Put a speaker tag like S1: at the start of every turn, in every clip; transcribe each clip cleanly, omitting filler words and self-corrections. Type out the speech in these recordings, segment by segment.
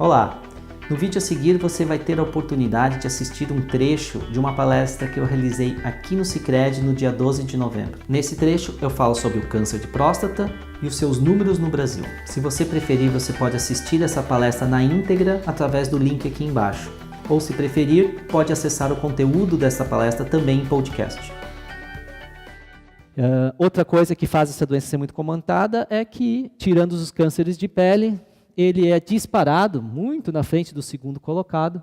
S1: Olá! No vídeo a seguir você vai ter a oportunidade de assistir um trecho de uma palestra que eu realizei aqui no Sicredi no dia 12 de novembro. Nesse trecho eu falo sobre o câncer de próstata e os seus números no Brasil. Se você preferir, você pode assistir essa palestra na íntegra através do link aqui embaixo. Ou se preferir, pode acessar o conteúdo dessa palestra também em podcast. Outra coisa que faz essa doença ser muito comentada é que, tirando os cânceres de pele, ele é disparado, muito na frente do segundo colocado,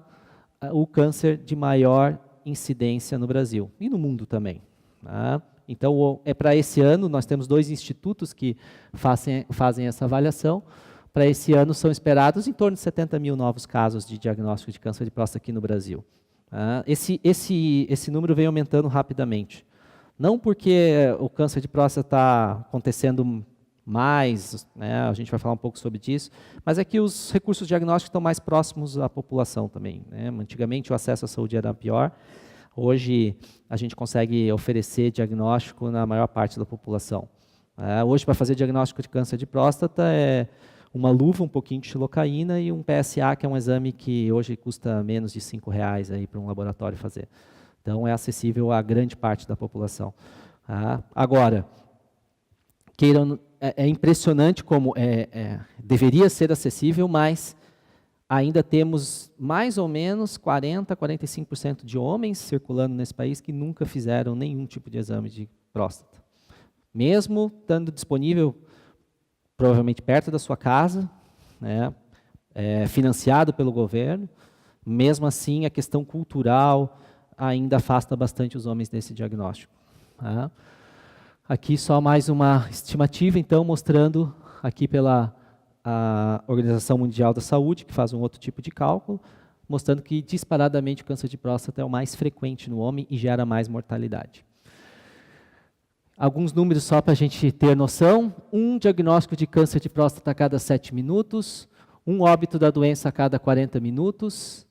S1: o câncer de maior incidência no Brasil e no mundo também. Tá? Então, para esse ano, nós temos 2 institutos que fazem essa avaliação. Para esse ano, são esperados em torno de 70 mil novos casos de diagnóstico de câncer de próstata aqui no Brasil. Tá? Esse número vem aumentando rapidamente. Não porque o câncer de próstata está acontecendo mais, né, a gente vai falar um pouco sobre isso, mas é que os recursos diagnósticos estão mais próximos à população também. Né? Antigamente o acesso à saúde era pior, hoje a gente consegue oferecer diagnóstico na maior parte da população. Hoje, para fazer diagnóstico de câncer de próstata, é uma luva, um pouquinho de xilocaína e um PSA, que é um exame que hoje custa menos de R$5 para um laboratório fazer. Então, é acessível a grande parte da população. Agora, é impressionante como deveria ser acessível, mas ainda temos mais ou menos 40%, 45% de homens circulando nesse país que nunca fizeram nenhum tipo de exame de próstata. Mesmo estando disponível, provavelmente perto da sua casa, né, financiado pelo governo, mesmo assim a questão cultural ainda afasta bastante os homens desse diagnóstico. Tá? Aqui só mais uma estimativa, então, mostrando aqui pela Organização Mundial da Saúde, que faz um outro tipo de cálculo, mostrando que disparadamente o câncer de próstata é o mais frequente no homem e gera mais mortalidade. Alguns números só para a gente ter noção: um diagnóstico de câncer de próstata a cada 7 minutos, um óbito da doença a cada 40 minutos,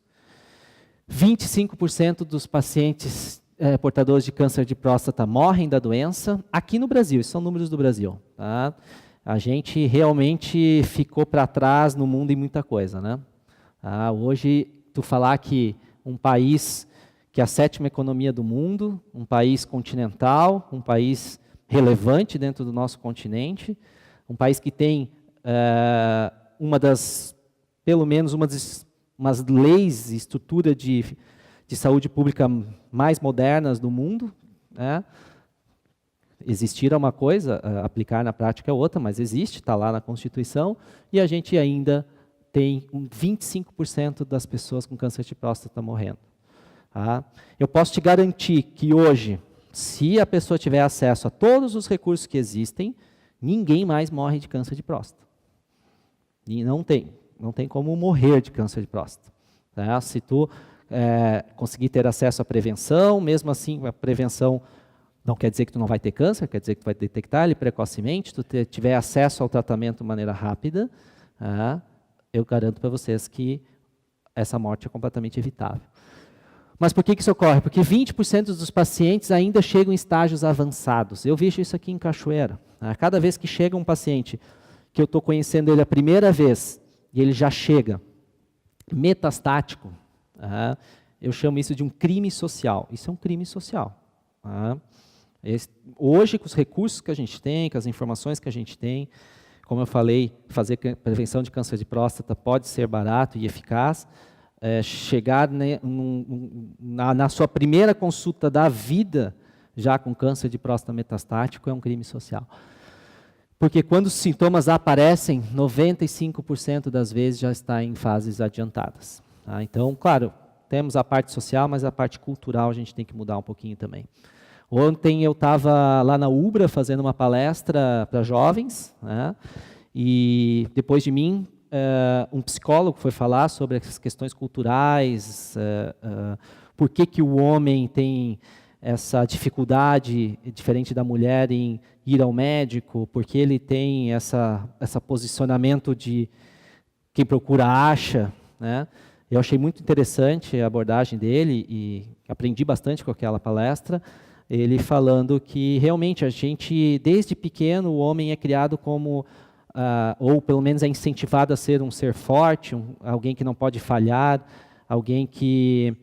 S1: 25% dos pacientes portadores de câncer de próstata morrem da doença, aqui no Brasil, esses são números do Brasil. Tá? A gente realmente ficou para trás no mundo em muita coisa. Né? Hoje, tu falar que um país que é a 7ª economia do mundo, um país continental, um país relevante dentro do nosso continente, um país que tem pelo menos umas leis e estrutura de saúde pública mais modernas do mundo. Né? Existir é uma coisa, aplicar na prática é outra, mas existe, está lá na Constituição, e a gente ainda tem 25% das pessoas com câncer de próstata morrendo. Tá? Eu posso te garantir que hoje, se a pessoa tiver acesso a todos os recursos que existem, ninguém mais morre de câncer de próstata. E não tem como morrer de câncer de próstata. Tá? Se tu conseguir ter acesso à prevenção, mesmo assim a prevenção não quer dizer que tu não vai ter câncer, quer dizer que tu vai detectar ele precocemente, tu tiver acesso ao tratamento de maneira rápida, eu garanto para vocês que essa morte é completamente evitável. Mas por que isso ocorre? Porque 20% dos pacientes ainda chegam em estágios avançados. Eu vejo isso aqui em Cachoeira. Cada vez que chega um paciente, que eu estou conhecendo ele a primeira vez, e ele já chega metastático, eu chamo isso de um crime social. Isso é um crime social. Hoje, com os recursos que a gente tem, com as informações que a gente tem, como eu falei, fazer prevenção de câncer de próstata pode ser barato e eficaz. Chegar na sua primeira consulta da vida, já com câncer de próstata metastático, é um crime social. Porque quando os sintomas aparecem, 95% das vezes já está em fases adiantadas. Tá? Então, claro, temos a parte social, mas a parte cultural a gente tem que mudar um pouquinho também. Ontem eu estava lá na UBRA fazendo uma palestra para jovens, né? E depois de mim, um psicólogo foi falar sobre as questões culturais, por que o homem tem essa dificuldade diferente da mulher em ir ao médico, porque ele tem essa posicionamento de quem procura acha, né? Eu achei muito interessante a abordagem dele e aprendi bastante com aquela palestra, ele falando que realmente a gente, desde pequeno, o homem é criado como ou pelo menos é incentivado a ser um ser forte, alguém que não pode falhar, alguém que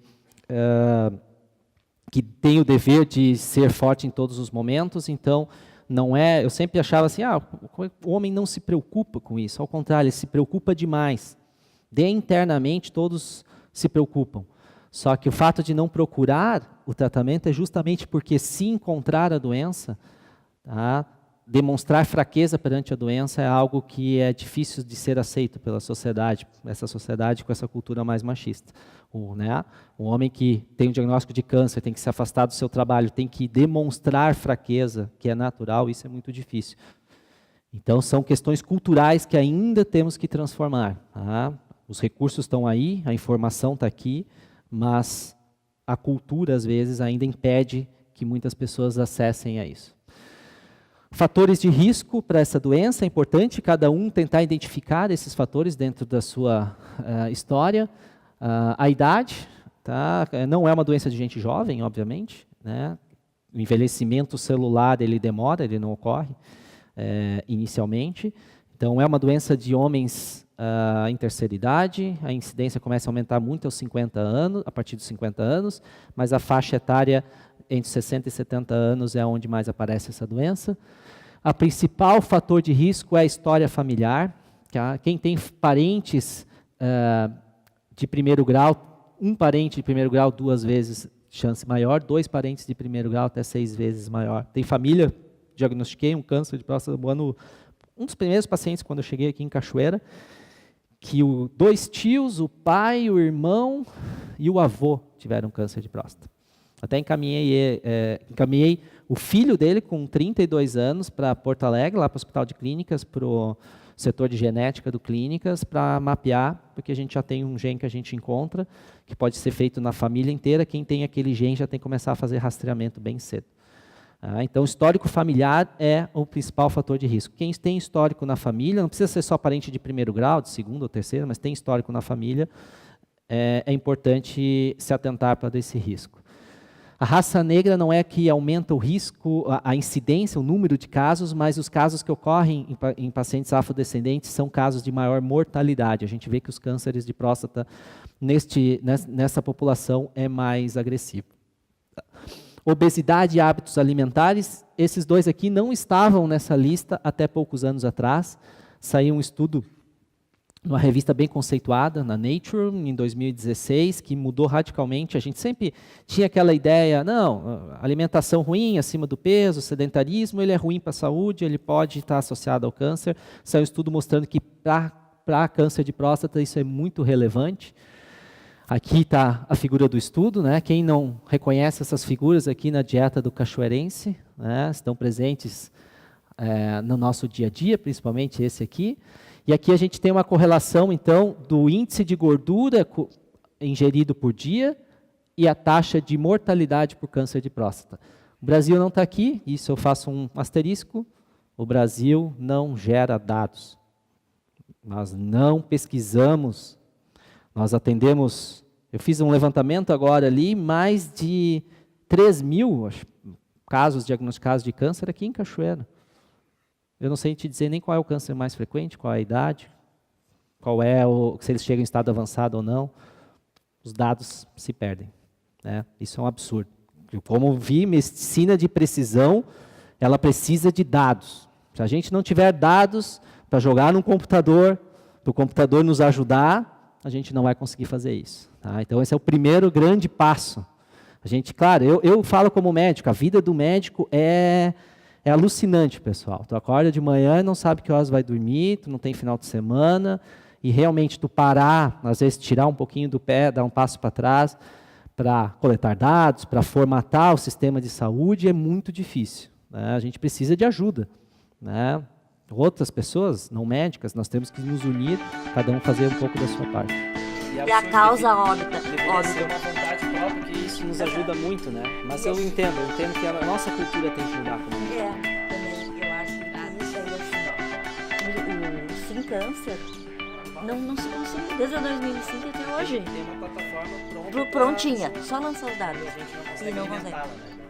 S1: tem o dever de ser forte em todos os momentos. Então, não é. Eu sempre achava assim, o homem não se preocupa com isso. Ao contrário, ele se preocupa demais. Internamente, todos se preocupam. Só que o fato de não procurar o tratamento é justamente porque, se encontrar a doença, tá, demonstrar fraqueza perante a doença é algo que é difícil de ser aceito pela sociedade, essa sociedade com essa cultura mais machista. O homem que tem um diagnóstico de câncer tem que se afastar do seu trabalho, tem que demonstrar fraqueza, que é natural, isso é muito difícil. Então, são questões culturais que ainda temos que transformar. Tá? Os recursos estão aí, a informação está aqui, mas a cultura, às vezes, ainda impede que muitas pessoas acessem a isso. Fatores de risco para essa doença, é importante cada um tentar identificar esses fatores dentro da sua história. A idade, tá? Não é uma doença de gente jovem, obviamente, né? O envelhecimento celular, ele demora, ele não ocorre inicialmente. Então, é uma doença de homens em terceira idade, a incidência começa a aumentar muito aos 50 anos, a partir dos 50 anos, mas a faixa etária entre 60 e 70 anos é onde mais aparece essa doença. O principal fator de risco é a história familiar. Tá? Quem tem parentes de primeiro grau, um parente de primeiro grau 2 vezes chance maior, 2 parentes de primeiro grau até 6 vezes maior. Tem família, diagnostiquei um câncer de próstata um dos primeiros pacientes quando eu cheguei aqui em Cachoeira, que 2 tios, o pai, o irmão e o avô tiveram câncer de próstata. Até encaminhei o filho dele com 32 anos para Porto Alegre, lá para o Hospital de Clínicas, para o setor de genética do Clínicas, para mapear, porque a gente já tem um gene que a gente encontra, que pode ser feito na família inteira. Quem tem aquele gene já tem que começar a fazer rastreamento bem cedo. Então, o histórico familiar é o principal fator de risco. Quem tem histórico na família, não precisa ser só parente de primeiro grau, de segundo ou terceiro, mas tem histórico na família, é importante se atentar para esse risco. A raça negra não é que aumenta o risco, a incidência, o número de casos, mas os casos que ocorrem em pacientes afrodescendentes são casos de maior mortalidade. A gente vê que os cânceres de próstata nessa população é mais agressivo. Obesidade e hábitos alimentares, esses 2 aqui não estavam nessa lista até poucos anos atrás. Saiu um estudo numa revista bem conceituada, na Nature, em 2016, que mudou radicalmente. A gente sempre tinha aquela ideia, não, alimentação ruim, acima do peso, sedentarismo, ele é ruim para a saúde, ele pode estar associado ao câncer. Saiu um estudo mostrando que para câncer de próstata isso é muito relevante. Aqui está a figura do estudo, né? Quem não reconhece essas figuras aqui na dieta do cachoeirense, né? Estão presentes no nosso dia a dia, principalmente esse aqui. E aqui a gente tem uma correlação, então, do índice de gordura ingerido por dia e a taxa de mortalidade por câncer de próstata. O Brasil não está aqui, isso eu faço um asterisco. O Brasil não gera dados. Nós não pesquisamos. Nós atendemos, eu fiz um levantamento agora ali, mais de 3.000 casos diagnosticados de câncer aqui em Cachoeira. Eu não sei te dizer nem qual é o câncer mais frequente, qual é a idade, se eles chegam em estado avançado ou não. Os dados se perdem. Né? Isso é um absurdo. Como vi, medicina de precisão, ela precisa de dados. Se a gente não tiver dados para jogar num computador, para o computador nos ajudar, a gente não vai conseguir fazer isso. Tá? Então, esse é o primeiro grande passo. A gente, claro, eu falo como médico, a vida do médico é alucinante, pessoal. Tu acorda de manhã e não sabe que horas vai dormir, tu não tem final de semana, e realmente tu parar, às vezes tirar um pouquinho do pé, dar um passo para trás, para coletar dados, para formatar o sistema de saúde, é muito difícil. Né? A gente precisa de ajuda. Né? Outras pessoas, não médicas, nós temos que nos unir, cada um fazer um pouco da sua parte.
S2: E a causa óbita.
S1: Deveria ser uma vontade própria, que isso nos ajuda muito, né? Mas eu entendo que a nossa cultura tem que mudar também.
S2: Também, eu acho que isso aí, assim, o Sim Câncer não se conseguiu, desde 2005 até hoje.
S1: Tem uma plataforma pronta.
S2: Prontinha, só lançar os dados.
S1: E a gente não consegue alimentá-la, né?